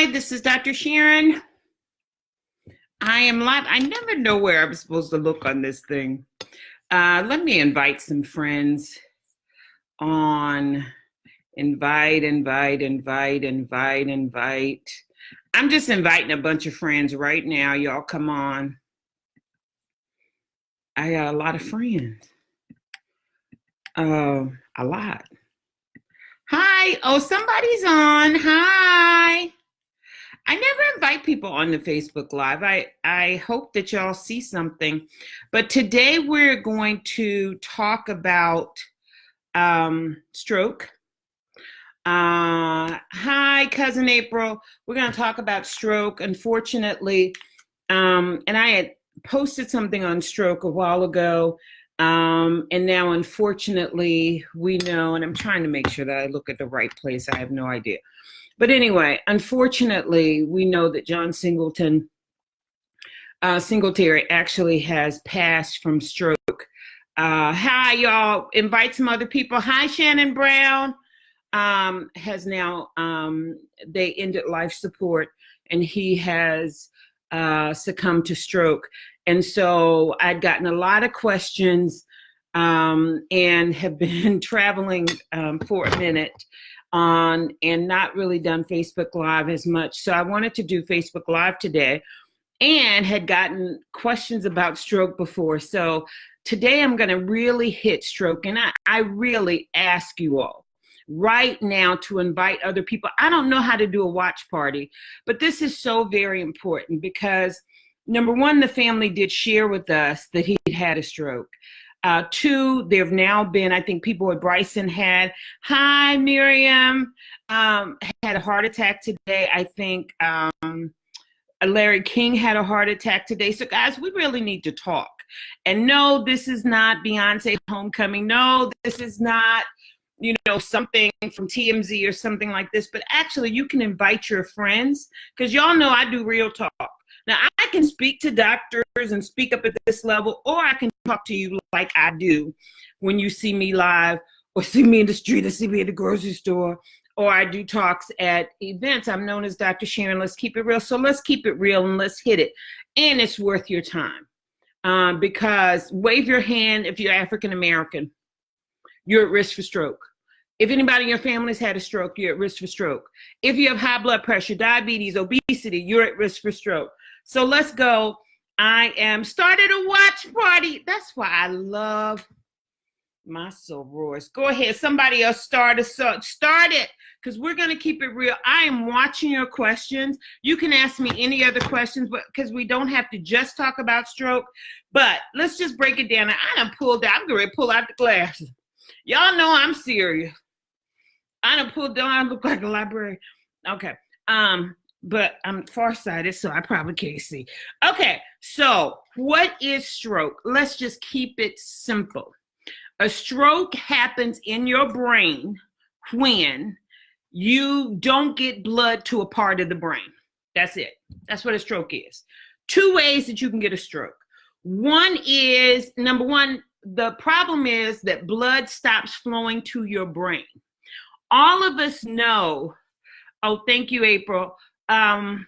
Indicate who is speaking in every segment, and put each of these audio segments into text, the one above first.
Speaker 1: Hi, this is Dr. Sharon. I am live. I never know where I'm supposed to look on this thing. Let me invite some friends on. Invite. I'm just inviting a bunch of friends right now. Y'all come on. I got a lot of friends. A lot. Hi. Oh, somebody's on. Hi. I never invite people on the Facebook Live. I hope that y'all see something. But today we're going to talk about stroke. Hi, Cousin April. We're going to talk about stroke. Unfortunately, and I had posted something on stroke a while ago. And now, unfortunately, we know, and I'm trying to make sure that I look at the right place. I have no idea. But anyway, unfortunately, we know that John Singletary actually has passed from stroke. Hi, y'all. Invite some other people. Hi, Shannon Brown. Has now, they ended life support, and he has succumbed to stroke. And so I'd gotten a lot of questions and have been traveling for a minute on and not really done Facebook Live as much. So I wanted to do Facebook Live today and had gotten questions about stroke before. So today I'm going to really hit stroke. And I really ask you all right now to invite other people. I don't know how to do a watch party, but this is so very important because number one, the family did share with us that he had a stroke. Two, there have now been, I think people at Bryson had, hi, Miriam, had a heart attack today. I think Larry King had a heart attack today. So guys, we really need to talk. And no, this is not Beyonce Homecoming. No, this is not, something from TMZ or something like this. But actually, you can invite your friends because y'all know I do real talk. Now, I can speak to doctors and speak up at this level, or I can talk to you like I do when you see me live or see me in the street or see me at the grocery store, or I do talks at events. I'm known as Dr. Sharon. Let's keep it real. So let's keep it real and let's hit it. And it's worth your time because wave your hand if you're African-American. You're at risk for stroke. If anybody in your family's had a stroke, you're at risk for stroke. If you have high blood pressure, diabetes, obesity, you're at risk for stroke. So let's go. I am started a watch party. That's why I love my sorors. Go ahead. Somebody else start it because we're going to keep it real. I am watching your questions. You can ask me any other questions, but because we don't have to just talk about stroke, but let's just break it down. I done pulled out. I'm going to pull out the glasses. Y'all know I'm serious. I done pulled down. I look like a librarian. Okay. But I'm farsighted, so I probably can't see. Okay, so what is stroke? Let's just keep it simple. A stroke happens in your brain when you don't get blood to a part of the brain. That's it. That's what a stroke is. Two ways that you can get a stroke. One is, number one, the problem is that blood stops flowing to your brain. All of us know, oh, thank you, April. And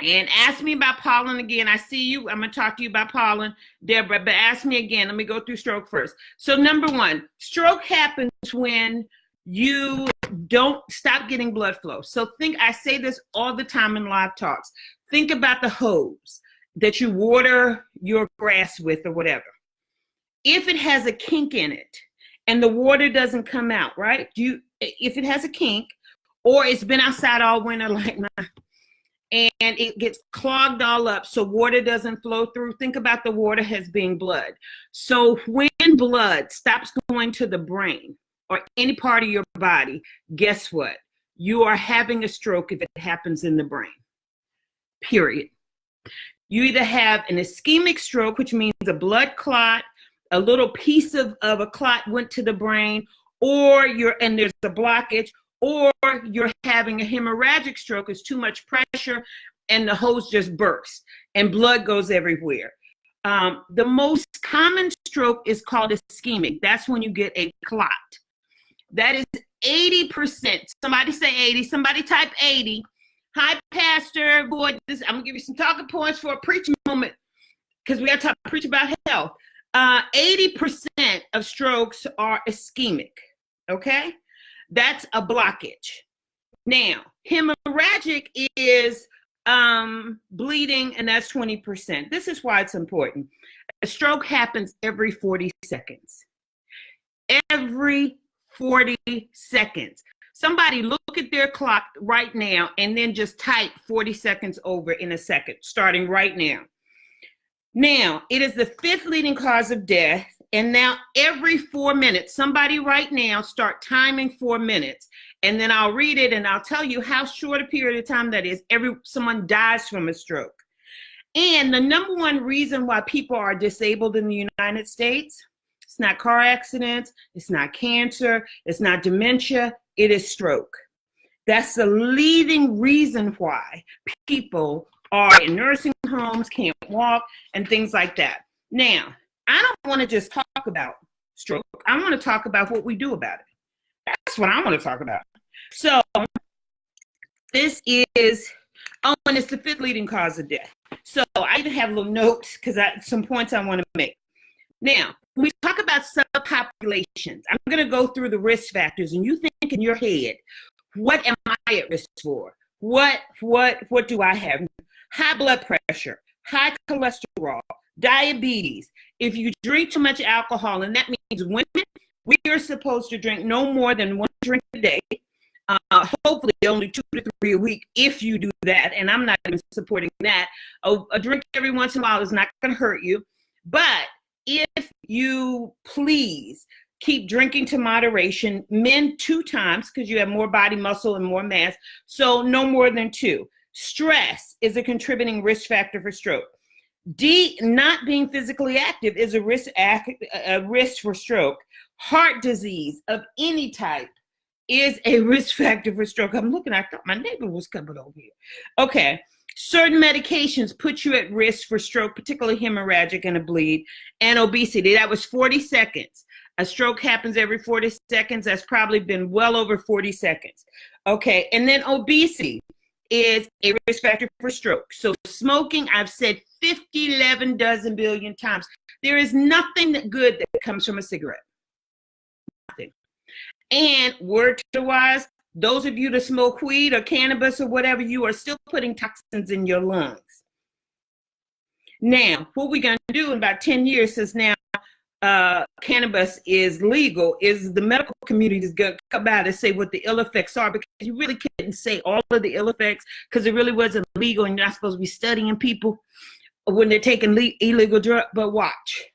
Speaker 1: ask me about pollen again. I see you. I'm going to talk to you about pollen, Deborah, but ask me again. Let me go through stroke first. So number one, stroke happens when you don't stop getting blood flow. So I say this all the time in live talks. Think about the hose that you water your grass with or whatever. If it has a kink in it and the water doesn't come out, right? If it has a kink, or it's been outside all winter like mine, and it gets clogged all up so water doesn't flow through, think about the water as being blood. So when blood stops going to the brain or any part of your body, guess what? You are having a stroke if it happens in the brain, period. You either have an ischemic stroke, which means a blood clot, a little piece of a clot went to the brain, or there's a blockage, or you're having a hemorrhagic stroke. It's too much pressure and the hose just bursts and blood goes everywhere. The most common stroke is called ischemic. That's when you get a clot. That is 80%. Somebody say 80. Somebody type 80. Hi, Pastor. Boy, I'm going to give you some talking points for a preaching moment because we got to preach about health. 80% of strokes are ischemic, okay? That's a blockage. Now, hemorrhagic is bleeding, and that's 20%. This is why it's important. A stroke happens every 40 seconds. Every 40 seconds. Somebody look at their clock right now and then just type 40 seconds over in a second, starting right now. Now, it is the 5th leading cause of death. And now every 4 minutes, somebody right now start timing 4 minutes. And then I'll read it and I'll tell you how short a period of time that is. Someone dies from a stroke. And the number one reason why people are disabled in the United States, it's not car accidents, it's not cancer, it's not dementia, it is stroke. That's the leading reason why people are in nursing homes, can't walk, and things like that. Now, I don't want to just talk about stroke. I want to talk about what we do about it. That's what I want to talk about. So this is, and it's the 5th leading cause of death. So I even have little notes because some points I want to make. Now, when we talk about subpopulations, I'm going to go through the risk factors, and you think in your head, what am I at risk for? What do I have? High blood pressure, high cholesterol, diabetes. If you drink too much alcohol, and that means women, we are supposed to drink no more than 1 drink a day. Hopefully only 2 to 3 a week if you do that, and I'm not even supporting that. A drink every once in a while is not going to hurt you, but if you please keep drinking to moderation, men 2 times because you have more body muscle and more mass, so no more than 2. Stress is a contributing risk factor for stroke. Not being physically active is a risk for stroke. Heart disease of any type is a risk factor for stroke. I'm looking, I thought my neighbor was coming over here. Okay, certain medications put you at risk for stroke, particularly hemorrhagic and a bleed, and obesity. That was 40 seconds. A stroke happens every 40 seconds. That's probably been well over 40 seconds. Okay, and then obesity is a risk factor for stroke. So smoking, I've said 11 dozen billion times. There is nothing good that comes from a cigarette. Nothing. And word-wise, those of you that smoke weed or cannabis or whatever, you are still putting toxins in your lungs. Now, what we're going to do in about 10 years, since now cannabis is legal, is the medical community is going to come out and say what the ill effects are, because you really couldn't say all of the ill effects because it really wasn't legal, and you're not supposed to be studying people when they're taking illegal drugs. But watch.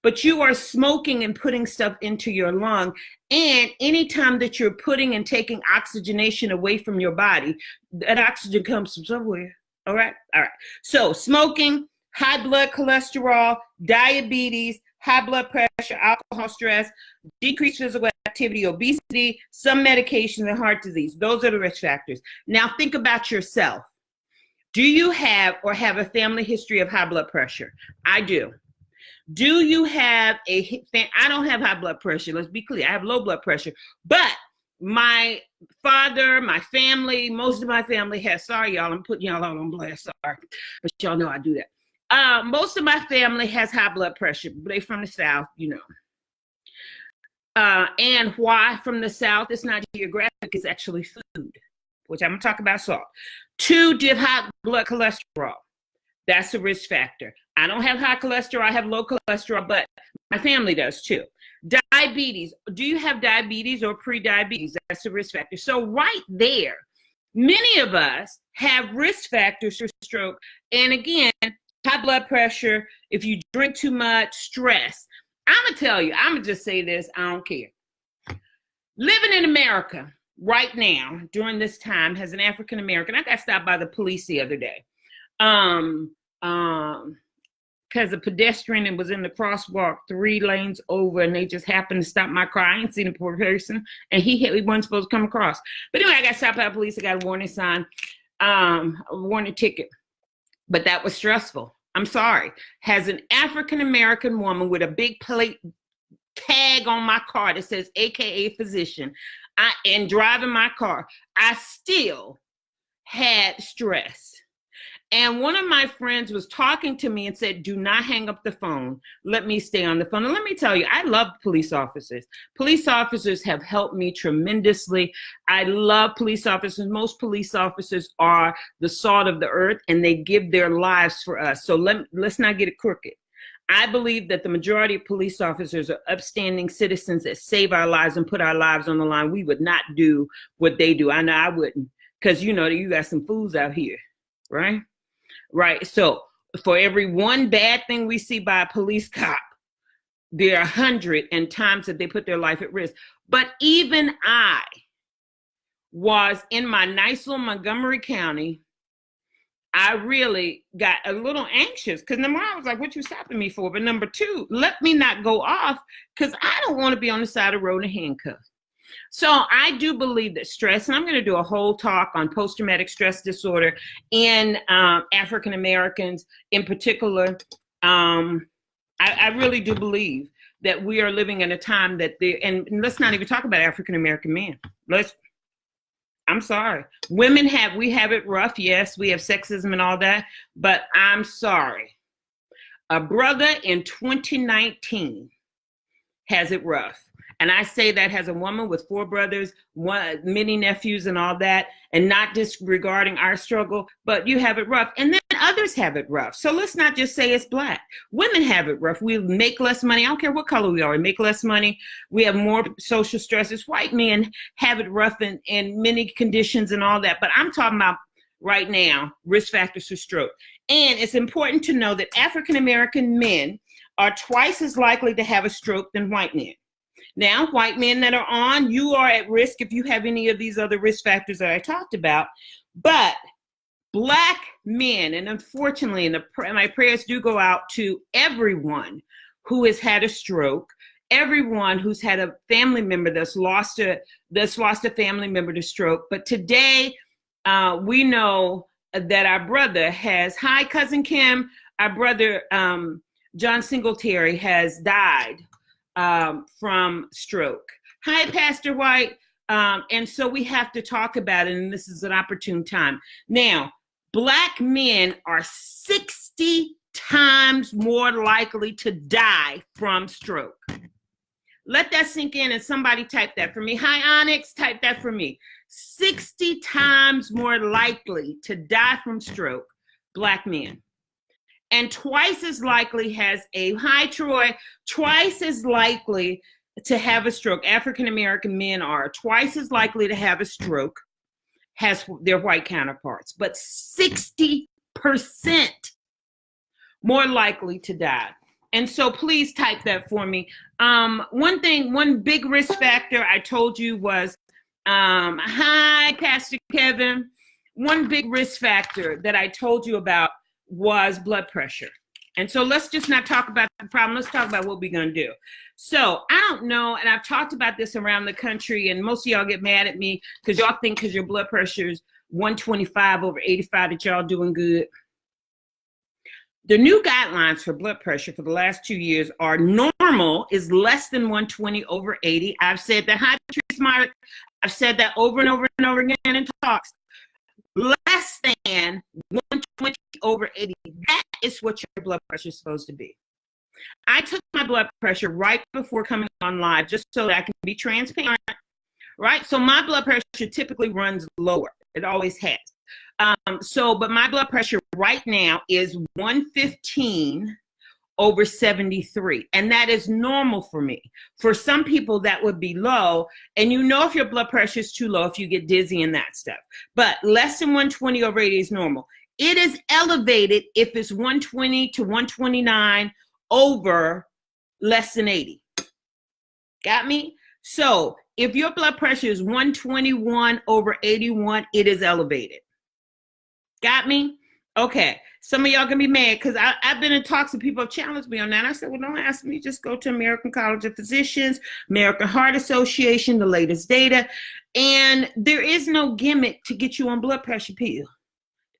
Speaker 1: But you are smoking and putting stuff into your lung. And anytime that you're putting and taking oxygenation away from your body, that oxygen comes from somewhere. All right? All right. So smoking, high blood cholesterol, diabetes, high blood pressure, alcohol, stress, decreased physical activity, obesity, some medications, and heart disease. Those are the risk factors. Now think about yourself. Do you have or have a family history of high blood pressure? I do. Do you have I don't have high blood pressure. Let's be clear. I have low blood pressure. But my father, my family, most of my family has, sorry, y'all, I'm putting y'all out on blast, sorry. But y'all know I do that. Most of my family has high blood pressure. They're from the South, you know. And why from the South? It's not geographic, it's actually food, which I'm going to talk about salt. 2, do you have high blood cholesterol? That's a risk factor. I don't have high cholesterol, I have low cholesterol, but my family does too. Diabetes, do you have diabetes or pre-diabetes? That's a risk factor. So right there, many of us have risk factors for stroke. And again, high blood pressure, if you drink too much, stress. I'm going to tell you, I'm going to just say this, I don't care. Living in America right now, during this time, as an African American, I got stopped by the police the other day. Because a pedestrian was in the crosswalk 3 lanes over, and they just happened to stop my car. I ain't seen a poor person, and he wasn't supposed to come across. But anyway, I got stopped by the police. I got a warning sign, a warning ticket. But that was stressful. I'm sorry. Has an African-American woman with a big plate tag on my car that says AKA physician, and driving my car, I still had stress. And one of my friends was talking to me and said, do not hang up the phone. Let me stay on the phone. And let me tell you, I love police officers. Police officers have helped me tremendously. I love police officers. Most police officers are the salt of the earth, and they give their lives for us. So let's not get it crooked. I believe that the majority of police officers are upstanding citizens that save our lives and put our lives on the line. We would not do what they do. I know I wouldn't, because you know you got some fools out here, right? Right. So for every one bad thing we see by a police cop, there are 100 and times that they put their life at risk. But even I was in my nice little Montgomery County. I really got a little anxious because number one, I was like, what you stopping me for? But number two, let me not go off because I don't want to be on the side of the road in handcuffs. So I do believe that stress, and I'm going to do a whole talk on post-traumatic stress disorder in African Americans in particular. I really do believe that we are living in a time that and let's not even talk about African American men. I'm sorry. Women we have it rough. Yes, we have sexism and all that, but I'm sorry. A brother in 2019 has it rough. And I say that as a woman with 4 brothers, many nephews and all that, and not disregarding our struggle, but you have it rough. And then others have it rough. So let's not just say it's Black. Women have it rough. We make less money. I don't care what color we are. We make less money. We have more social stresses. White men have it rough in many conditions and all that. But I'm talking about right now, risk factors for stroke. And it's important to know that African American men are twice as likely to have a stroke than white men. Now, white men that are on, you are at risk if you have any of these other risk factors that I talked about. But Black men, and unfortunately, my prayers do go out to everyone who has had a stroke, everyone who's had a family member that's lost a family member to stroke. But today, we know that our brother hi, Cousin Kim, our brother John Singletary has died from stroke. Hi, Pastor White. And so we have to talk about it, and this is an opportune time. Now, Black men are 60 times more likely to die from stroke. Let that sink in, and somebody type that for me. Hi, Onyx, type that for me. 60 times more likely to die from stroke, Black men. And twice as likely Troy, twice as likely to have a stroke. African American men are twice as likely to have a stroke as their white counterparts, but 60% more likely to die. And so please type that for me. One big risk factor I told you was, hi, Pastor Kevin. One big risk factor that I told you about was blood pressure. And so let's just not talk about the problem. Let's talk about what we're going to do. So I don't know, and I've talked about this around the country, and most of y'all get mad at me because y'all think because your blood pressure is 125/85 that y'all doing good. The new guidelines for blood pressure for the last 2 years are normal is less than 120/80. I've said that. Hi, Patrice Mark. I've said that over and over and over again in talks. Less than 120/80. That is what your blood pressure is supposed to be. I took my blood pressure right before coming on live just so that I can be transparent, right? So my blood pressure typically runs lower. It always has. But my blood pressure right now is 115/73. And that is normal for me. For some people, that would be low. And you know if your blood pressure is too low, if you get dizzy and that stuff. But less than 120/80 is normal. It is elevated if it's 120 to 129 over less than 80. Got me? So if your blood pressure is 121/81, it is elevated. Got me? Okay. Some of y'all gonna be mad because I've been in talks and people have challenged me on that. And I said, well, don't ask me. Just go to American College of Physicians, American Heart Association, the latest data. And there is no gimmick to get you on blood pressure pill.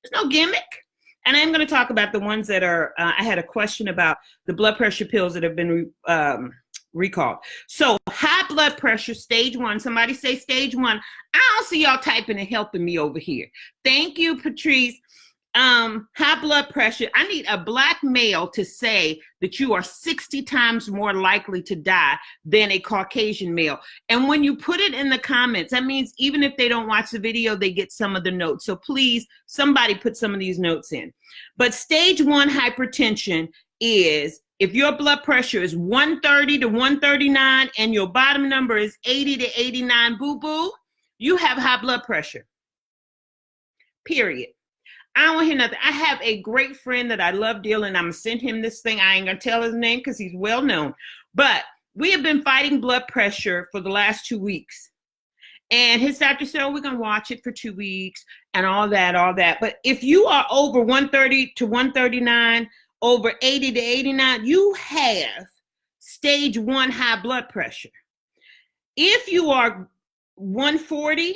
Speaker 1: There's no gimmick. And I'm going to talk about the ones that are, I had a question about the blood pressure pills that have been recalled. So high blood pressure, stage 1. Somebody say stage 1. I don't see y'all typing and helping me over here. Thank you, Patrice. High blood pressure. I need a Black male to say that you are 60 times more likely to die than a Caucasian male. And when you put it in the comments, that means even if they don't watch the video, they get some of the notes. So please, somebody put some of these notes in. But stage 1 hypertension is if your blood pressure is 130 to 139 and your bottom number is 80 to 89, boo-boo, you have high blood pressure. Period. I don't want to hear nothing. I have a great friend that I love dealing. I'm going to send him this thing. I ain't going to tell his name because he's well known. But we have been fighting blood pressure for the last 2 weeks. And his doctor said, oh, we're going to watch it for 2 weeks and all that. But if you are over 130 to 139, over 80 to 89, you have stage 1 high blood pressure. If you are 140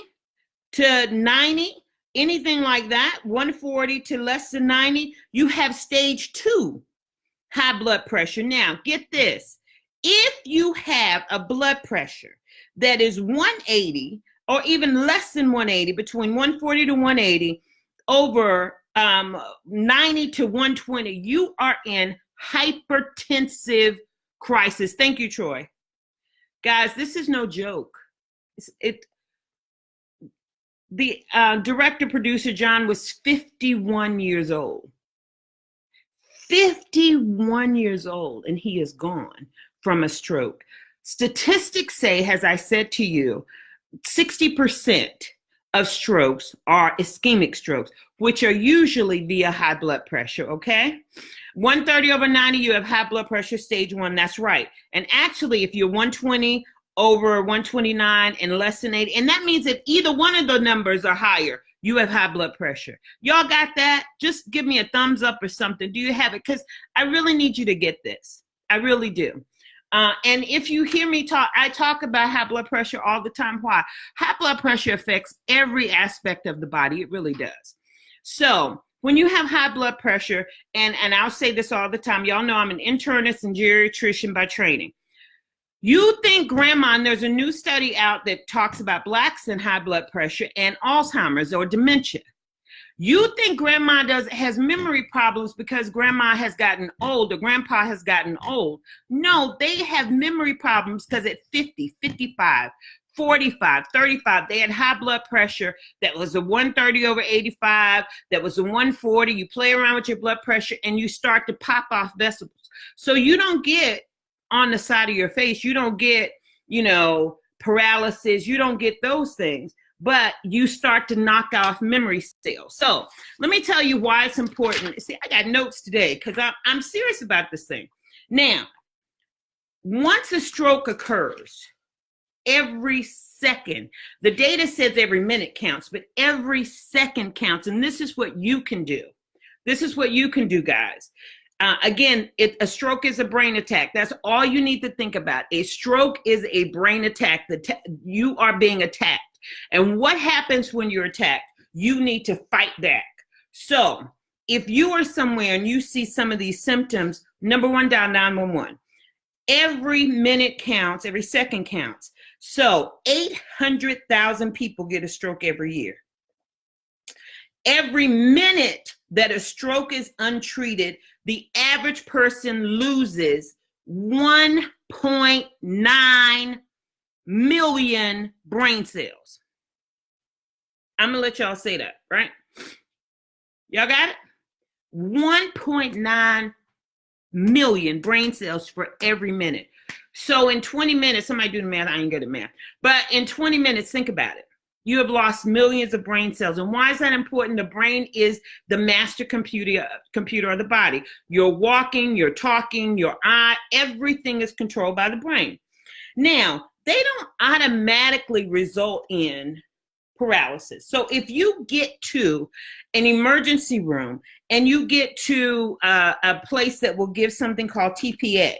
Speaker 1: to 90, anything like that, 140 to less than 90, you have stage 2 high blood pressure. Now, get this. If you have a blood pressure that is 180 or even less than 180, between 140 to 180, over 90 to 120, you are in hypertensive crisis. Thank you, Troy. Guys, this is no joke. The director producer John was 51 years old. 51 years old, and he is gone from a stroke. Statistics say, as I said to you, 60% of strokes are ischemic strokes, which are usually via high blood pressure, okay? 130 over 90, you have high blood pressure, stage 1, that's right. And actually, if you're 120 over 129 and less than 80, and that means if either one of the numbers are higher, you have high blood pressure. Y'all got that? Just give me a thumbs up or something. Do you have it? Because I really need you to get this. I really do. And if you hear me talk, I talk about high blood pressure all the time. Why? High blood pressure affects every aspect of the body. It really does. So when you have high blood pressure, and I'll say this all the time, y'all know I'm an internist and geriatrician by training. You think grandma, and there's a new study out that talks about Blacks and high blood pressure and Alzheimer's or dementia. You think grandma has memory problems because grandma has gotten old or grandpa has gotten old. No, they have memory problems because at 50, 55, 45, 35, they had high blood pressure that was a 130 over 85, that was a 140. You play around with your blood pressure and you start to pop off vessels. So you don't get on the side of your face, you don't get, paralysis, you don't get those things, but you start to knock off memory cells. So let me tell you why it's important. See, I got notes today because I'm serious about this thing. Now, once a stroke occurs, every second, the data says every minute counts, but every second counts. And this is what you can do. This is what you can do, guys. Again, a stroke is a brain attack. That's all you need to think about. A stroke is a brain attack. You are being attacked. And what happens when you're attacked? You need to fight back. So if you are somewhere and you see some of these symptoms, number one, dial 911. Every minute counts, every second counts. So 800,000 people get a stroke every year. Every minute that a stroke is untreated, the average person loses 1.9 million brain cells. I'm gonna let y'all say that, right? Y'all got it? 1.9 million brain cells for every minute. So in 20 minutes, somebody do the math, I ain't good at math, but in 20 minutes, think about it. You have lost millions of brain cells. And why is that important? The brain is the master computer of the body. You're walking, you're talking, your eye, everything is controlled by the brain. Now, they don't automatically result in paralysis. So if you get to an emergency room and you get to a place that will give something called TPA,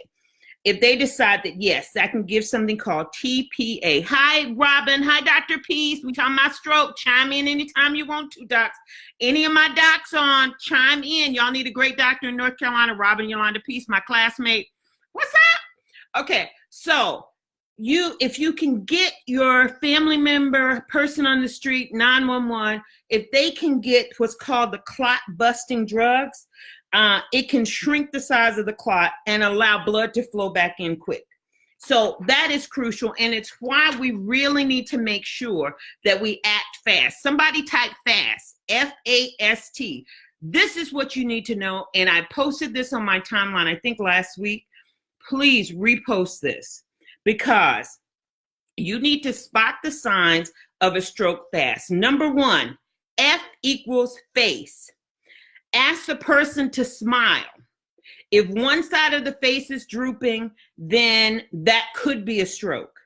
Speaker 1: if they decide that, yes, I can give something called TPA. Hi, Robin. Hi, Dr. Peace. We talking about stroke. Chime in anytime you want to, docs. Any of my docs on, chime in. Y'all need a great doctor in North Carolina. Robin Yolanda Peace, my classmate. What's up? Okay, so if you can get your family member, person on the street, 911, if they can get what's called the clot busting drugs, it can shrink the size of the clot and allow blood to flow back in quick. So that is crucial, and it's why we really need to make sure that we act fast. Somebody type FAST, F-A-S-T. This is what you need to know, and I posted this on my timeline, I think last week. Please repost this, because you need to spot the signs of a stroke fast. Number one, F equals face. Ask the person to smile. If one side of the face is drooping, then that could be a stroke.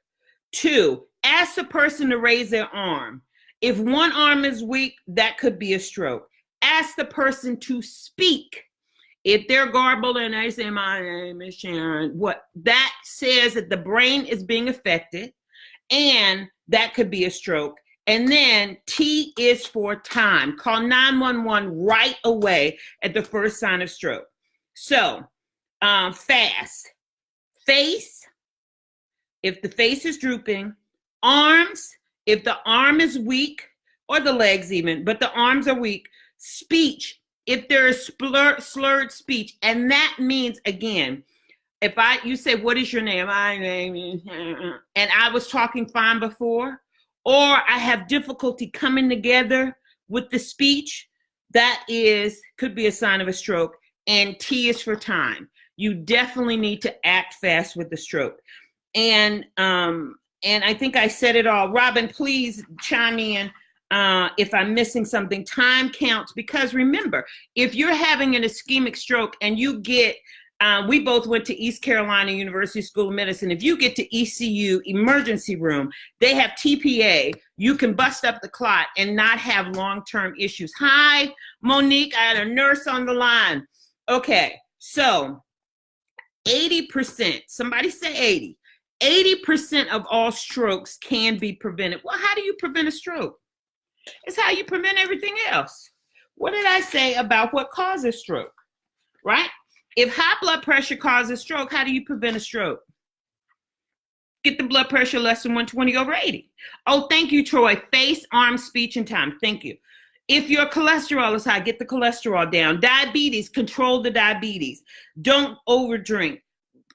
Speaker 1: Two, ask the person to raise their arm. If one arm is weak, that could be a stroke. Ask the person to speak. If they're garbled and they say, my name is Sharon, what that says that the brain is being affected, and that could be a stroke. And then T is for time. Call 911 right away at the first sign of stroke. So, fast. Face, if the face is drooping. Arms, if the arm is weak, or the legs even, but the arms are weak. Speech, if there is slurred speech. And that means, again, if you say, what is your name? My name is, and I was talking fine before, or I have difficulty coming together with the speech, that could be a sign of a stroke. And T is for time. You definitely need to act fast with the stroke. And I think I said it all. Robin, please chime in if I'm missing something. Time counts, because remember, if you're having an ischemic stroke and you get, we both went to East Carolina University School of Medicine. If you get to ECU emergency room, they have TPA. You can bust up the clot and not have long-term issues. Hi, Monique, I had a nurse on the line. Okay, so 80%, somebody say 80. 80% of all strokes can be prevented. Well, how do you prevent a stroke? It's how you prevent everything else. What did I say about what causes stroke, right? If high blood pressure causes stroke, how do you prevent a stroke? Get the blood pressure less than 120/80. Oh, thank you, Troy. Face, arm, speech, and time. Thank you. If your cholesterol is high, get the cholesterol down. Diabetes, control the diabetes. Don't overdrink.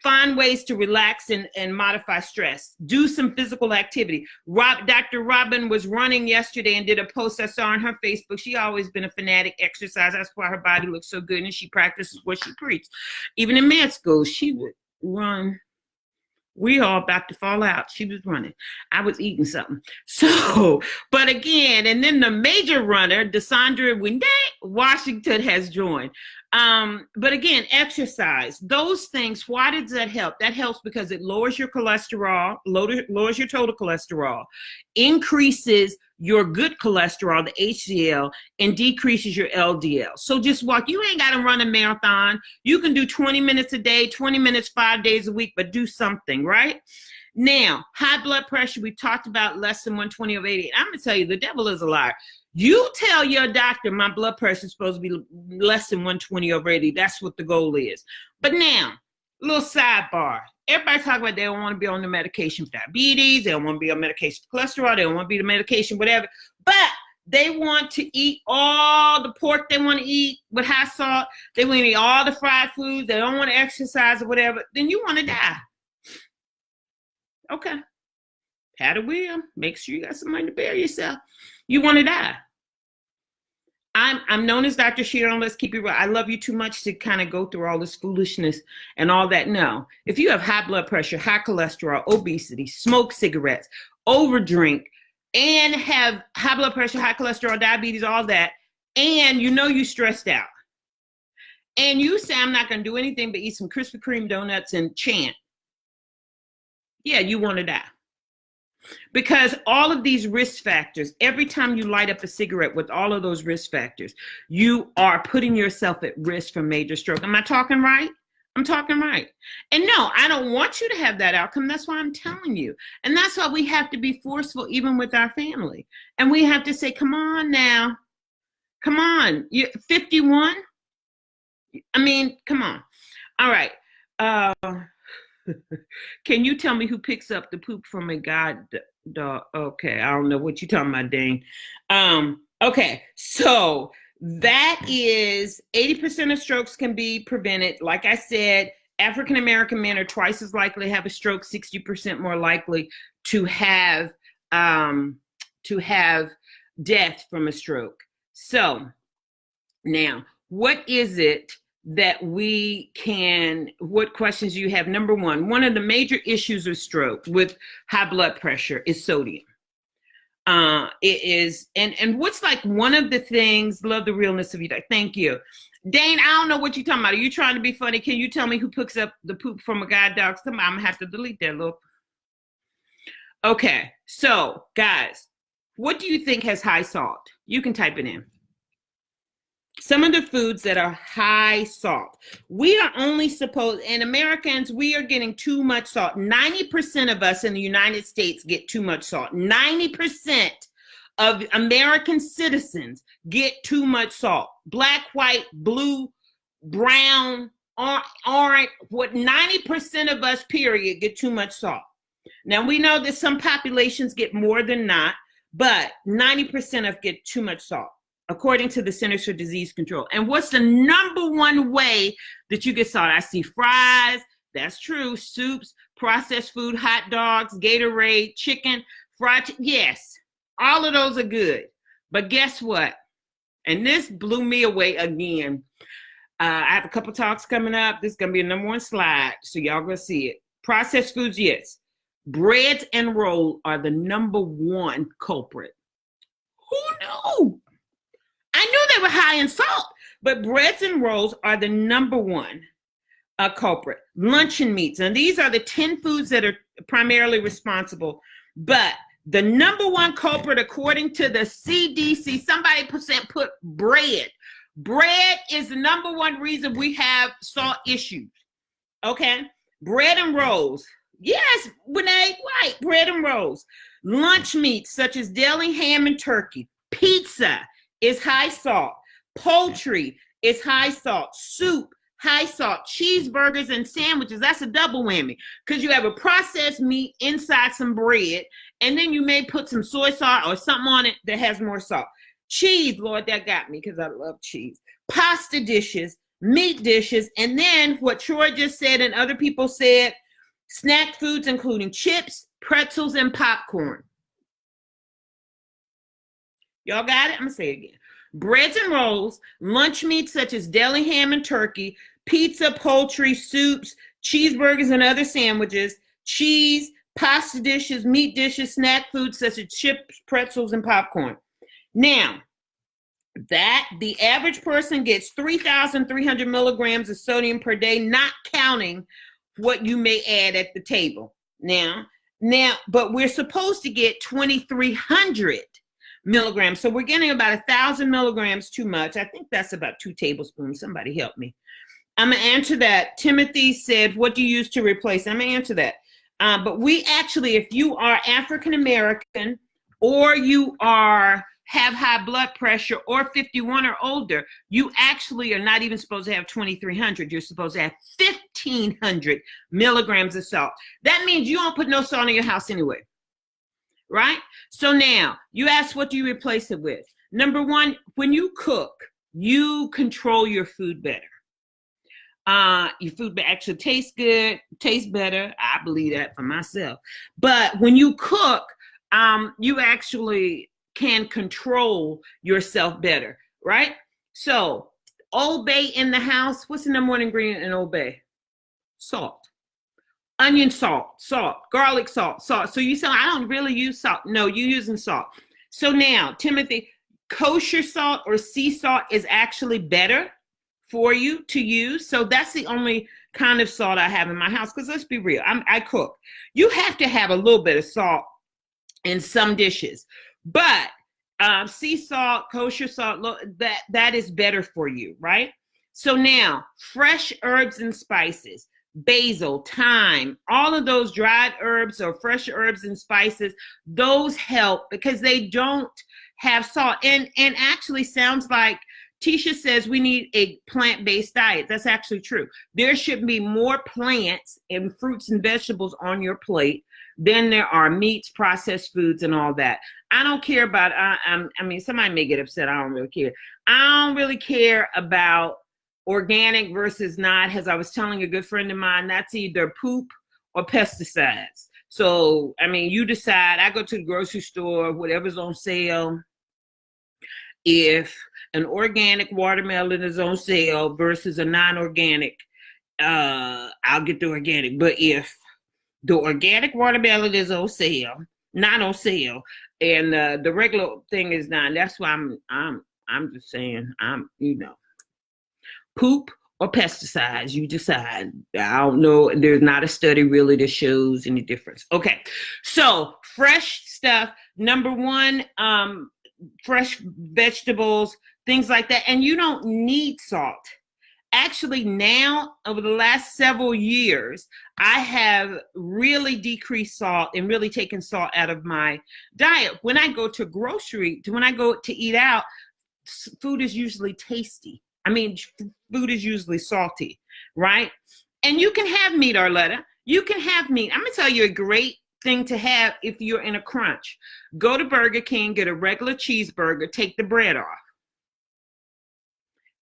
Speaker 1: Find ways to relax and modify stress. Do some physical activity. Dr. Robin was running yesterday and did a post I saw on her Facebook. She always been a fanatic exercise. That's why her body looks so good, and she practices what she preached. Even in med school, she would run. We all about to fall out. She was running. I was eating something. So, but again, and then the major runner, Desandra Washington, has joined. But again, exercise, those things, why does that help? That helps because it lowers your cholesterol, lowers your total cholesterol, increases your good cholesterol, the HDL, and decreases your LDL. So just walk. You ain't got to run a marathon. You can do 20 minutes a day, 20 minutes, 5 days a week, but do something, right? Now, high blood pressure, we talked about less than 120/80. I'm going to tell you, the devil is a liar. You tell your doctor my blood pressure is supposed to be less than 120/80. That's what the goal is. But now, little sidebar. Everybody talk about they don't want to be on the medication for diabetes. They don't want to be on medication for cholesterol. They don't want to be on medication, whatever. But they want to eat all the pork they want to eat with high salt. They want to eat all the fried foods. They don't want to exercise or whatever. Then you want to die. Okay. Pat a wheel. Make sure you got some money to bury yourself. You want to die. I'm known as Dr. Sharon. Let's keep it real. I love you too much to kind of go through all this foolishness and all that. No. If you have high blood pressure, high cholesterol, obesity, smoke cigarettes, overdrink, and have high blood pressure, high cholesterol, diabetes, all that, and you know you're stressed out, and you say, I'm not going to do anything but eat some Krispy Kreme donuts and chant, yeah, you want to die. Because all of these risk factors, every time you light up a cigarette with all of those risk factors, you are putting yourself at risk for major stroke. Am I talking right? I'm talking right. And no, I don't want you to have that outcome. That's why I'm telling you. And that's why we have to be forceful even with our family. And we have to say, come on now. Come on. You're 51? I mean, come on. All right. Can you tell me who picks up the poop from a guide dog? Okay, I don't know what you're talking about, Dane. Okay, so that is 80% of strokes can be prevented. Like I said, African American men are twice as likely to have a stroke, 60% more likely to have death from a stroke. So now, what is it that we can, what questions do you have? Number one of the major issues with stroke, with high blood pressure, is sodium. It is, and what's like one of the things, love the realness of you. Thank you. Dane, I don't know what you're talking about. Are you trying to be funny? Can you tell me who picks up the poop from a guide dog? I'm gonna have to delete that little. Okay, so guys, what do you think has high salt? You can type it in. Some of the foods that are high salt. We are only supposed, and Americans, we are getting too much salt. 90% of us in the United States get too much salt. 90% of American citizens get too much salt. Black, white, blue, brown, orange, what 90% of us, period, get too much salt. Now, we know that some populations get more than not, but 90% of get too much salt, according to the Centers for Disease Control. And what's the number one way that you get salt? I see fries, that's true, soups, processed food, hot dogs, Gatorade, chicken, fried, yes, all of those are good. But guess what? And this blew me away again. I have a couple talks coming up. This is gonna be a number one slide, so y'all gonna see it. Processed foods, yes. Breads and rolls are the number one culprit. Who knew? I knew they were high in salt, but breads and rolls are the number one culprit. Luncheon meats, and these are the 10 foods that are primarily responsible. But the number one culprit, according to the CDC, somebody put bread. Bread is the number one reason we have salt issues. Okay, bread and rolls. Yes, Renee, right, bread and rolls. Lunch meats such as deli, ham, and turkey. Pizza is high salt. Poultry is high salt. Soup, high salt. Cheeseburgers and sandwiches, that's a double whammy, because you have a processed meat inside some bread, and then you may put some soy sauce or something on it that has more salt. Cheese, Lord, that got me because I love cheese. Pasta dishes, meat dishes, and then what Troy just said and other people said, snack foods including chips, pretzels, and popcorn. Y'all got it? I'm gonna say it again. Breads and rolls, lunch meats such as deli, ham, and turkey, pizza, poultry, soups, cheeseburgers and other sandwiches, cheese, pasta dishes, meat dishes, snack foods such as chips, pretzels, and popcorn. Now, that the average person gets 3,300 milligrams of sodium per day, not counting what you may add at the table. Now, but we're supposed to get 2,300 milligrams. So we're getting about 1,000 milligrams too much. I think that's about 2 tablespoons. Somebody help me. I'm gonna answer that. Timothy said, what do you use to replace? I'm gonna answer that. But we actually, if you are African American or you have high blood pressure or 51 or older, you actually are not even supposed to have 2,300. You're supposed to have 1,500 milligrams of salt. That means you don't put no salt in your house anyway, right? So now you ask, what do you replace it with? Number one, when you cook, you control your food better. Your food actually tastes good, tastes better. I believe that for myself. But when you cook, you actually can control yourself better, right? So Old Bay in the house, what's the number one ingredient in Old Bay? Salt. Onion salt, garlic salt. So you say, I don't really use salt. No, you're using salt. So now, Timothy, kosher salt or sea salt is actually better for you to use. So that's the only kind of salt I have in my house, because let's be real, I cook. You have to have a little bit of salt in some dishes. But sea salt, kosher salt, that is better for you, right? So now, fresh herbs and spices, basil, thyme, all of those dried herbs or fresh herbs and spices, those help because they don't have salt. And actually sounds like Tisha says we need a plant-based diet. That's actually true. There should be more plants and fruits and vegetables on your plate than there are meats, processed foods, and all that. I don't care about, I mean, somebody may get upset. I don't really care. I don't really care about organic versus not. As I was telling a good friend of mine, that's either poop or pesticides. So, I mean, you decide. I go to the grocery store, whatever's on sale. If an organic watermelon is on sale versus a non-organic, I'll get the organic. But if the organic watermelon is on sale, not on sale, and the regular thing is not, that's why I'm just saying, poop or pesticides, you decide. I don't know. There's not a study really that shows any difference. Okay, so fresh stuff. Number one, fresh vegetables, things like that. And you don't need salt. Actually, now, over the last several years, I have really decreased salt and really taken salt out of my diet. When I go to eat out, food is usually tasty. I mean, food is usually salty, right? And you can have meat, Arletta. You can have meat. I'm going to tell you a great thing to have if you're in a crunch. Go to Burger King, get a regular cheeseburger, take the bread off.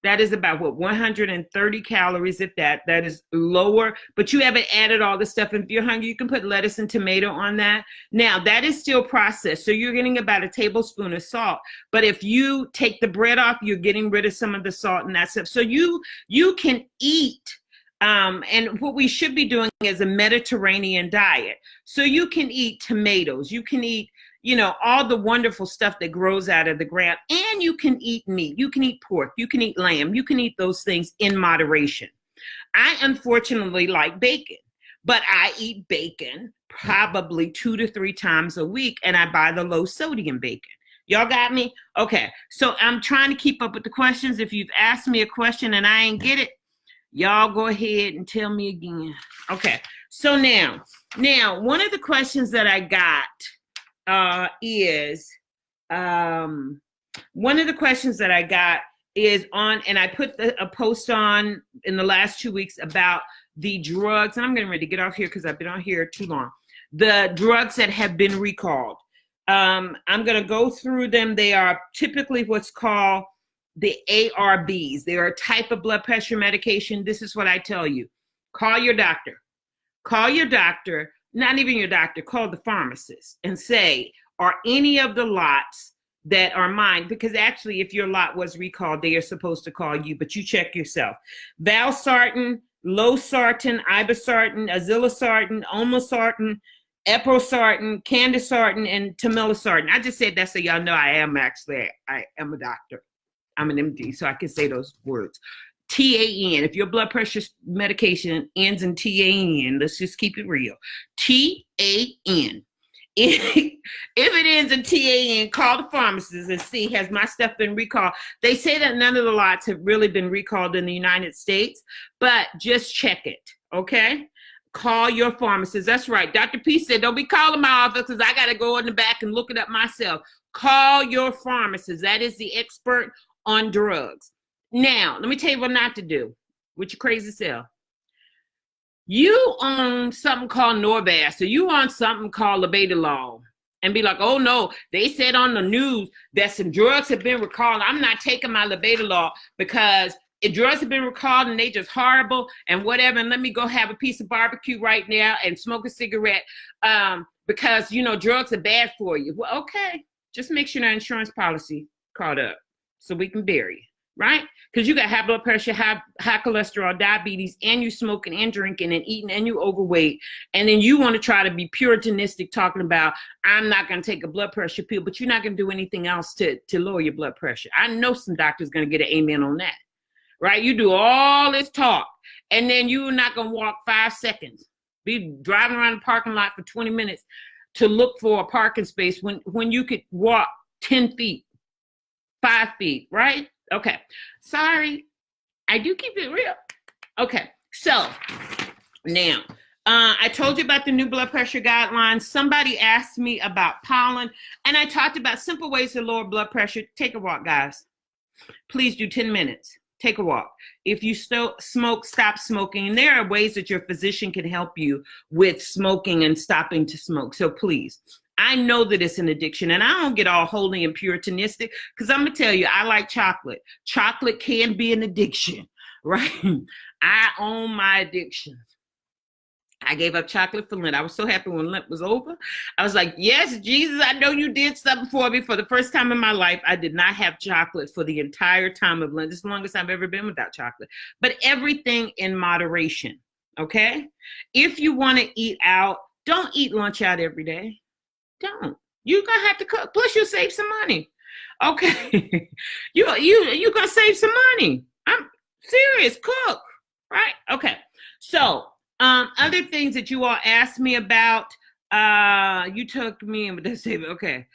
Speaker 1: That is about, 130 calories, if that. That is lower, but you haven't added all the stuff. And if you're hungry, you can put lettuce and tomato on that. Now, that is still processed, so you're getting about a tablespoon of salt. But if you take the bread off, you're getting rid of some of the salt and that stuff. So you can eat, and what we should be doing is a Mediterranean diet. So you can eat tomatoes, you can eat, all the wonderful stuff that grows out of the ground, and you can eat meat, you can eat pork, you can eat lamb, you can eat those things in moderation. I unfortunately like bacon, but I eat bacon probably 2 to 3 times a week, and I buy the low sodium bacon. Y'all got me? Okay, so I'm trying to keep up with the questions. If you've asked me a question and I ain't get it, y'all go ahead and tell me again. Okay, so now one of the questions that I got is on, and I put a post on in the last 2 weeks about the drugs, and I'm getting ready to get off here because I've been on here too long. The drugs that have been recalled. I'm going to go through them. They are typically what's called the ARBs. They are a type of blood pressure medication. This is what I tell you. Call your doctor. Call your doctor. Not even your doctor, call the pharmacist and say, are any of the lots that are mine? Because actually, if your lot was recalled, they are supposed to call you, but you check yourself. Valsartan, losartan, irbesartan, azilosartan, olmesartan, eprosartan, candesartan, and tamilisartan. I just said that so y'all know I am a doctor. I'm an MD, so I can say those words. TAN, if your blood pressure medication ends in TAN, let's just keep it real. TAN. If it ends in TAN, call the pharmacist and see, has my stuff been recalled? They say that none of the lots have really been recalled in the United States, but just check it, okay? Call your pharmacist. That's right. Dr. P said, don't be calling my office because I got to go in the back and look it up myself. Call your pharmacist. That is the expert on drugs. Now, let me tell you what not to do with your crazy self. You on something called Norvasc, or you on something called labetalol, and be like, oh no, they said on the news that some drugs have been recalled. I'm not taking my labetalol because drugs have been recalled and they just horrible and whatever, and let me go have a piece of barbecue right now and smoke a cigarette because, drugs are bad for you. Well, okay, just make sure your insurance policy caught up so we can bury you. Right? Because you got high blood pressure, high cholesterol, diabetes, and you smoking and drinking and eating and you overweight. And then you want to try to be puritanistic talking about, I'm not going to take a blood pressure pill, but you're not going to do anything else to lower your blood pressure. I know some doctors going to get an amen on that. Right? You do all this talk and then you're not going to walk 5 seconds. Be driving around the parking lot for 20 minutes to look for a parking space when you could walk 10 feet, 5 feet, right? Okay, sorry, I do keep it real. Okay, so now, I told you about the new blood pressure guidelines. Somebody asked me about pollen, and I talked about simple ways to lower blood pressure. Take a walk, guys. Please do 10 minutes. Take a walk. If you still smoke, stop smoking. And there are ways that your physician can help you with smoking and stopping to smoke. So please, I know that it's an addiction, and I don't get all holy and puritanistic, because I'm going to tell you, I like chocolate. Chocolate can be an addiction, right? I own my addictions. I gave up chocolate for Lent. I was so happy when Lent was over. I was like, yes, Jesus, I know you did something for me. For the first time in my life, I did not have chocolate for the entire time of Lent. It's the longest I've ever been without chocolate. But everything in moderation, okay? If you want to eat out, don't eat lunch out every day. Don't. You're going to have to cook. Plus, you'll save some money. Okay? you're going to save some money. I'm serious. Cook, right? Okay. So, other things that you all asked me about, you took me in with this statement. Okay.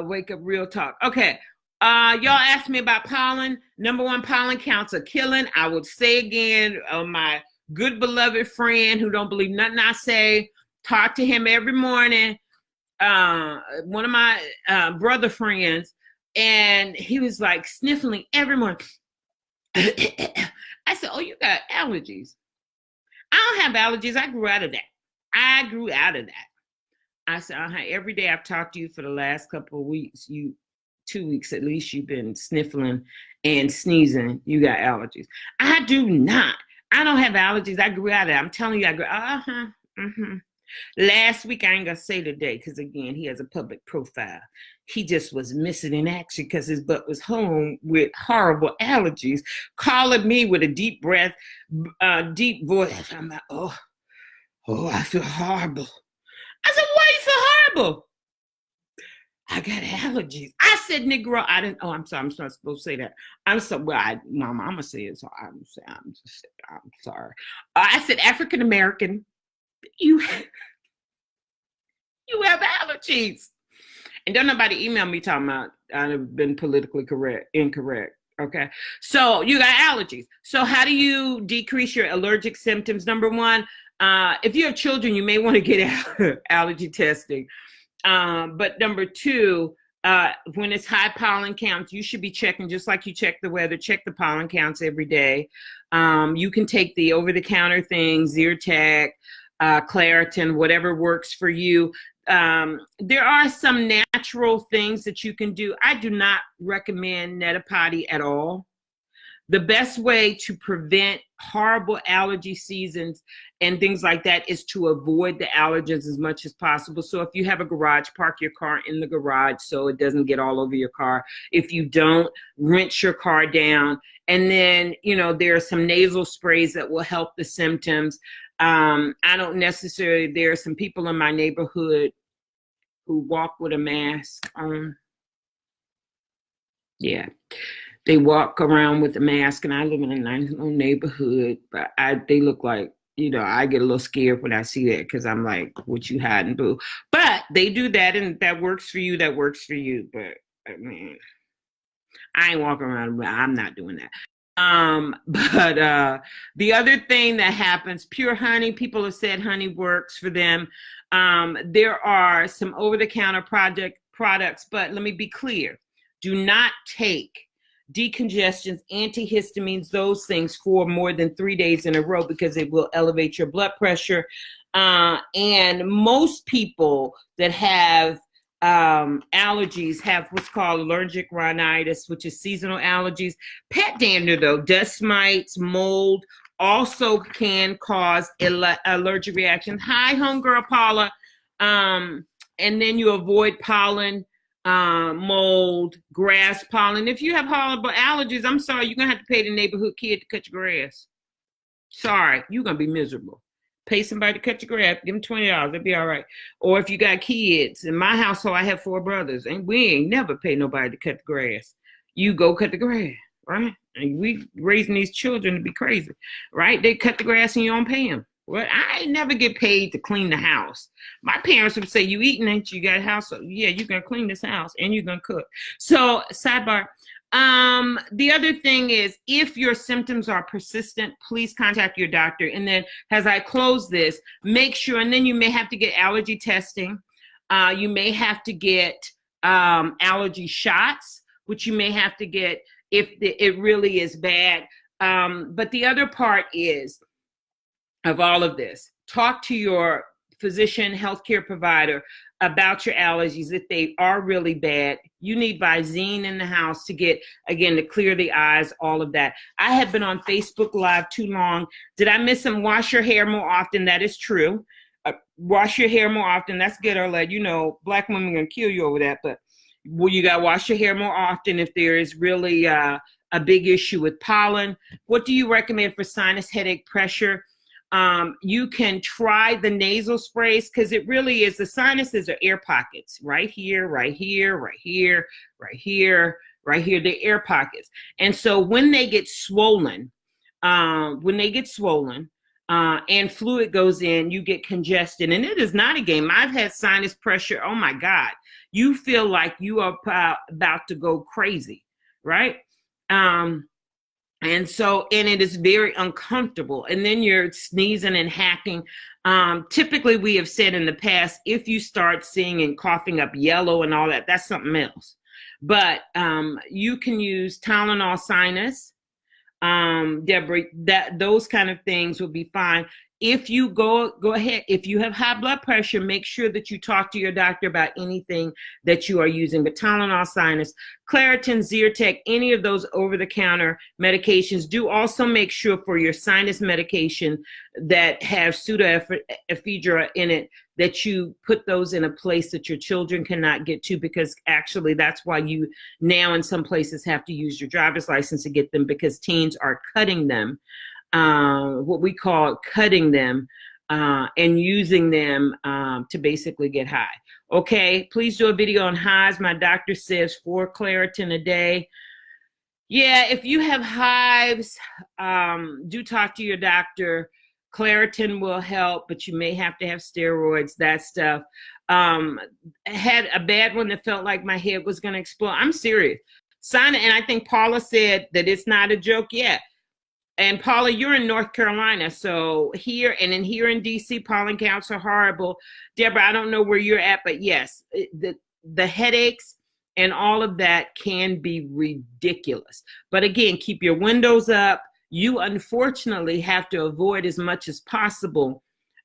Speaker 1: Wake up real talk. Okay. Y'all asked me about pollen. Number one, pollen counts are killing. I would say again, my good beloved friend who don't believe nothing I say, talk to him every morning. One of my brother friends, and he was like sniffling every morning. I said, oh, you got allergies. I don't have allergies. I grew out of that. I said, every day I've talked to you for the last couple of weeks, 2 weeks at least, you've been sniffling and sneezing. You got allergies. I do not. I don't have allergies. I grew out of it. I'm telling you, I grew. Last week, I ain't gonna say today, because again, he has a public profile. He just was missing in action because his butt was home with horrible allergies, calling me with a deep breath, deep voice. I'm like, oh, I feel horrible. I said, why you feel horrible? I got allergies. I said, Negro, I didn't. Oh, I'm sorry. I'm not supposed to say that. I'm so well. My mama said it, so I'm sorry. I said, African American. You have allergies. And don't nobody email me talking about I've been politically incorrect. Okay. So you got allergies. So how do you decrease your allergic symptoms? Number one, if you have children, you may want to get allergy testing. But number two, when it's high pollen counts, you should be checking, just like you check the weather, check the pollen counts every day. You can take the over-the-counter things, Zyrtec, Claritin, whatever works for you. There are some natural things that you can do. I do not recommend Netapati at all. The best way to prevent horrible allergy seasons and things like that is to avoid the allergens as much as possible. So if you have a garage, park your car in the garage so it doesn't get all over your car. If you don't, rinse your car down. And then, there are some nasal sprays that will help the symptoms. I don't necessarily, there are some people in my neighborhood who walk with a mask on. Yeah. They walk around with a mask, and I live in a nice little neighborhood, but they look like, I get a little scared when I see that, because I'm like, what you hiding, boo? But they do that, and that works for you, But I mean, I ain't walking around, I'm not doing that. But the other thing that happens, pure honey, people have said honey works for them. There are some over-the-counter products, but let me be clear. Do not take decongestants, antihistamines, those things for more than 3 days in a row, because it will elevate your blood pressure. And most people that have allergies have what's called allergic rhinitis, which is seasonal allergies. Pet dander, though, dust mites, mold, also can cause allergic reactions. Hi, homegirl Paula. And then you avoid pollen, mold, grass pollen. If you have horrible allergies, I'm sorry, you're going to have to pay the neighborhood kid to cut your grass. Sorry, you're going to be miserable. Pay somebody to cut your grass, give them $20, they'll be all right. Or if you got kids, in my household, I have 4 brothers, and we ain't never pay nobody to cut the grass. You go cut the grass, right? And we raising these children to be crazy, right? They cut the grass and you don't pay them. Well, I never get paid to clean the house. My parents would say, you eating, ain't you? Got a house? So yeah, you're going to clean this house and you're going to cook. So sidebar. The other thing is, if your symptoms are persistent, please contact your doctor. And then as I close this, make sure, and then you may have to get allergy testing. You may have to get allergy shots, which you may have to get if it really is bad. But the other part is, of all of this, talk to your physician, healthcare provider about your allergies. If they are really bad, you need Visine in the house to get, again, to clear the eyes, all of that. I have been on Facebook Live too long. Did I miss them? Wash your hair more often. That is true. Wash your hair more often. That's good, Arlette. You know, black women are going to kill you over that, but well, you got to wash your hair more often if there is really a big issue with pollen. What do you recommend for sinus, headache, pressure? You can try the nasal sprays, because it really is, the sinuses are air pockets right here, right here, right here, right here, right here. They're air pockets. And so when they get swollen, and fluid goes in, you get congested. And it is not a game. I've had sinus pressure. Oh my God. You feel like you are about to go crazy, right? And it is very uncomfortable. And then you're sneezing and hacking. Typically, we have said in the past, if you start seeing and coughing up yellow and all that, that's something else. But you can use Tylenol sinus, Deborah, those kind of things will be fine. If you go ahead, if you have high blood pressure, make sure that you talk to your doctor about anything that you are using. But Tylenol sinus, Claritin, Zyrtec, any of those over-the-counter medications. Do also make sure for your sinus medication that have pseudoephedra in it, that you put those in a place that your children cannot get to, because actually that's why you now in some places have to use your driver's license to get them, because teens are cutting them. What we call cutting them and using them to basically get high. Okay, please do a video on highs. My doctor says 4 Claritin a day. Yeah, if you have hives, do talk to your doctor. Claritin will help, but you may have to have steroids, that stuff. I had a bad one that felt like my head was going to explode. I'm serious. And I think Paula said that it's not a joke yet. And Paula, you're in North Carolina, so here in DC, pollen counts are horrible. Deborah, I don't know where you're at, but yes, the headaches and all of that can be ridiculous. But again, keep your windows up. You unfortunately have to avoid as much as possible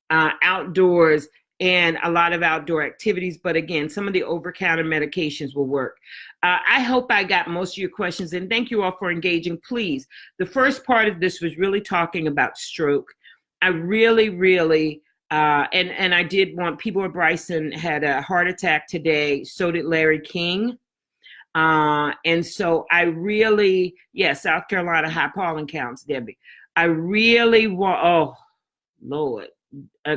Speaker 1: outdoors and a lot of outdoor activities. But again, some of the over-counter medications will work. I hope I got most of your questions, and thank you all for engaging. Please, the first part of this was really talking about stroke. I really, and I did want, people with Bryson had a heart attack today. So did Larry King. And so I really, South Carolina, high pollen counts, Debbie. I really want, oh, Lord.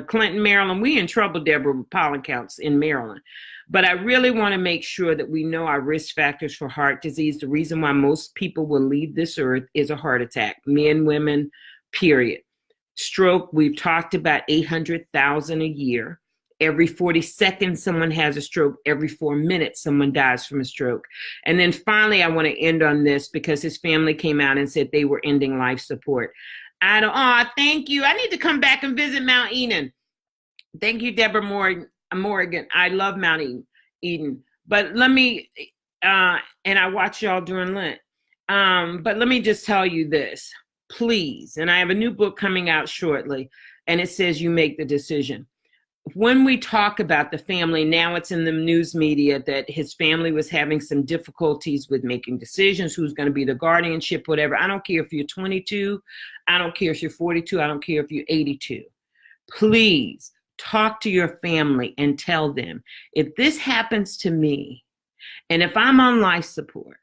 Speaker 1: Clinton, Maryland, we in trouble, Deborah, with pollen counts in Maryland. But I really want to make sure that we know our risk factors for heart disease. The reason why most people will leave this earth is a heart attack, men, women, period. Stroke, we've talked about 800,000 a year. Every 40 seconds, someone has a stroke. Every 4 minutes, someone dies from a stroke. And then finally, I want to end on this, because his family came out and said they were ending life support. Thank you. I need to come back and visit Mount Eden. Thank you, Deborah Morgan. I love Mount Eden. But let me, and I watch y'all during Lent. But let me just tell you this, please. And I have a new book coming out shortly, and it says you make the decision. When we talk about the family, now it's in the news media that his family was having some difficulties with making decisions, who's going to be the guardianship, whatever. I don't care if you're 22. I don't care if you're 42. I don't care if you're 82. Please talk to your family and tell them, if this happens to me, and if I'm on life support,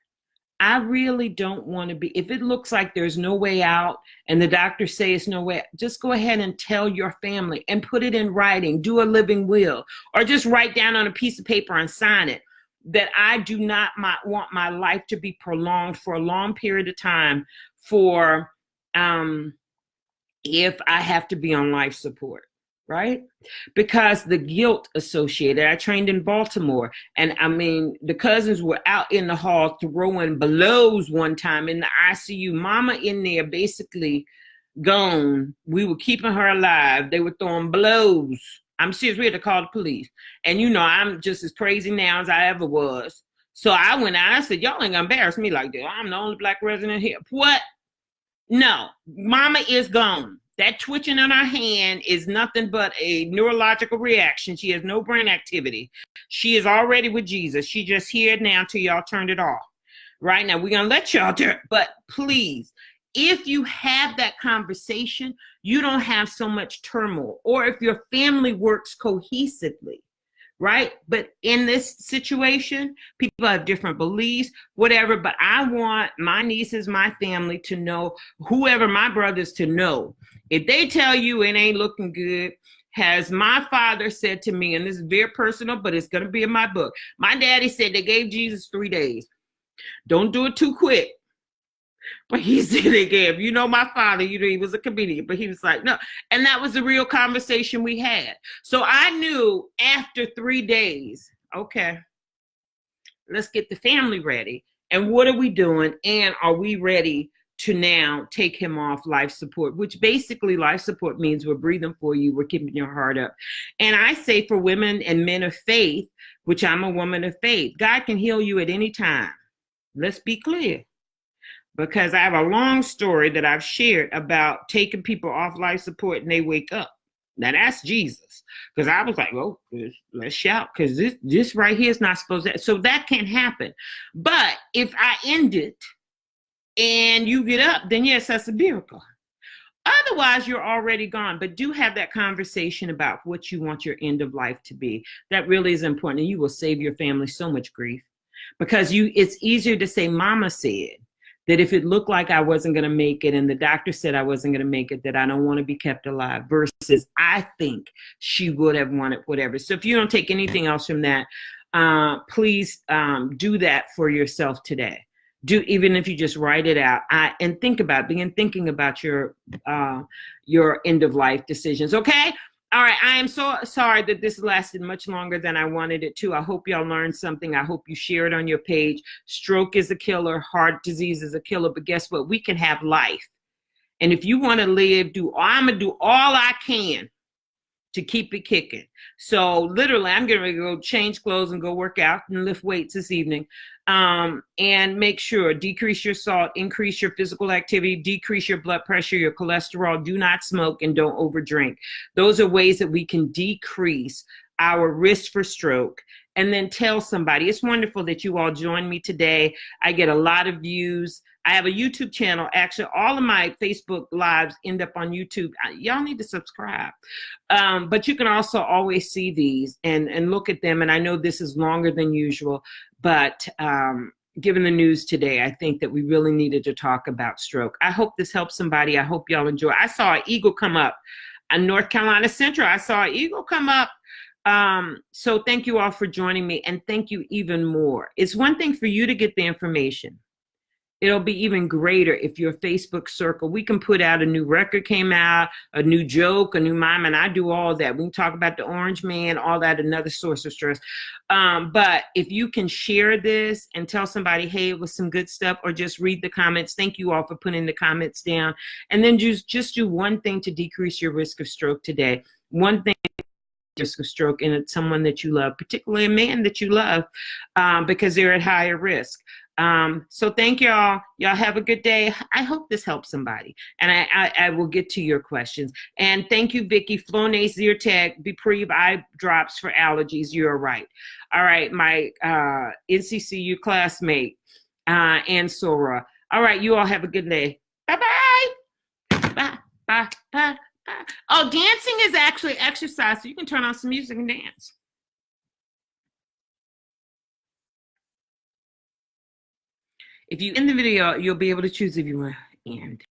Speaker 1: I really don't want to be, if it looks like there's no way out and the doctors say it's no way, just go ahead and tell your family and put it in writing, do a living will, or just write down on a piece of paper and sign it, that I do not want my life to be prolonged for a long period of time for if I have to be on life support. Right? Because the guilt associated. I trained in Baltimore, and I mean, the cousins were out in the hall throwing blows one time in the ICU. Mama in there basically gone. We were keeping her alive. They were throwing blows. I'm serious. We had to call the police. And you know, I'm just as crazy now as I ever was. So I went out, I said, y'all ain't gonna embarrass me like that. I'm the only black resident here. What? No, mama is gone. That twitching on her hand is nothing but a neurological reaction. She has no brain activity. She is already with Jesus. She just here now till y'all turned it off. Right now, we're going to let y'all do it. But please, if you have that conversation, you don't have so much turmoil. Or if your family works cohesively, right? But in this situation, people have different beliefs, whatever. But I want my nieces, my family to know, whoever my brothers to know, if they tell you it ain't looking good, has my father said to me, and this is very personal, but it's going to be in my book. My daddy said they gave Jesus 3 days. Don't do it too quick. But he said they gave, my father, he was a comedian, but he was like, no. And that was the real conversation we had. So I knew after 3 days, okay, let's get the family ready. And what are we doing? And are we ready to now take him off life support, which basically life support means we're breathing for you, we're keeping your heart up. And I say for women and men of faith, which I'm a woman of faith, God can heal you at any time. Let's be clear. Because I have a long story that I've shared about taking people off life support and they wake up. Now that's Jesus. Because I was like, oh, let's shout, because this right here is not supposed to. So that can happen. But if I end it and you get up, then yes, that's a miracle. Otherwise, you're already gone. But do have that conversation about what you want your end of life to be. That really is important. And you will save your family so much grief. Because it's easier to say, mama said, that if it looked like I wasn't going to make it and the doctor said I wasn't going to make it, that I don't want to be kept alive, versus I think she would have wanted whatever. So if you don't take anything else from that, please do that for yourself today. Even if you just write it out and begin thinking about your end of life decisions. Okay. All right, I am so sorry that this lasted much longer than I wanted it to. I hope y'all learned something. I hope you share it on your page. Stroke is a killer. Heart disease is a killer. But guess what? We can have life. And if you want to live, I'm going to do all I can to keep it kicking. So literally, I'm going to go change clothes and go work out and lift weights this evening. And make sure, decrease your salt, increase your physical activity, decrease your blood pressure, your cholesterol, do not smoke, and don't overdrink. Those are ways that we can decrease our risk for stroke. And then tell somebody. It's wonderful that you all joined me today. I get a lot of views. I have a YouTube channel. Actually, all of my Facebook lives end up on YouTube. Y'all need to subscribe. But you can also always see these and look at them. And I know this is longer than usual, but given the news today, I think that we really needed to talk about stroke. I hope this helps somebody. I hope y'all enjoy. I saw an eagle come up on North Carolina Central. I saw an eagle come up. So thank you all for joining me, and thank you even more. It's one thing for you to get the information. It'll be even greater if your Facebook circle, we can put out a new record came out, a new joke, a new mime, and I do all that. We can talk about the Orange Man, all that, another source of stress. But if you can share this and tell somebody, hey, it was some good stuff, or just read the comments. Thank you all for putting the comments down. And then just do one thing to decrease your risk of stroke today. One thing. Risk of stroke, and it's someone that you love, particularly a man that you love, because they're at higher risk. So thank y'all. Y'all have a good day. I hope this helps somebody, and I will get to your questions. And thank you, Vicky. Flonase, Zyrtec, Bepreve eye drops for allergies. You're right. All right, my NCCU classmate, and Sora. All right, you all have a good day. Bye-bye. Bye. Bye. Bye. Oh, dancing is actually exercise, so you can turn on some music and dance. If you end the video, you'll be able to choose if you want to end.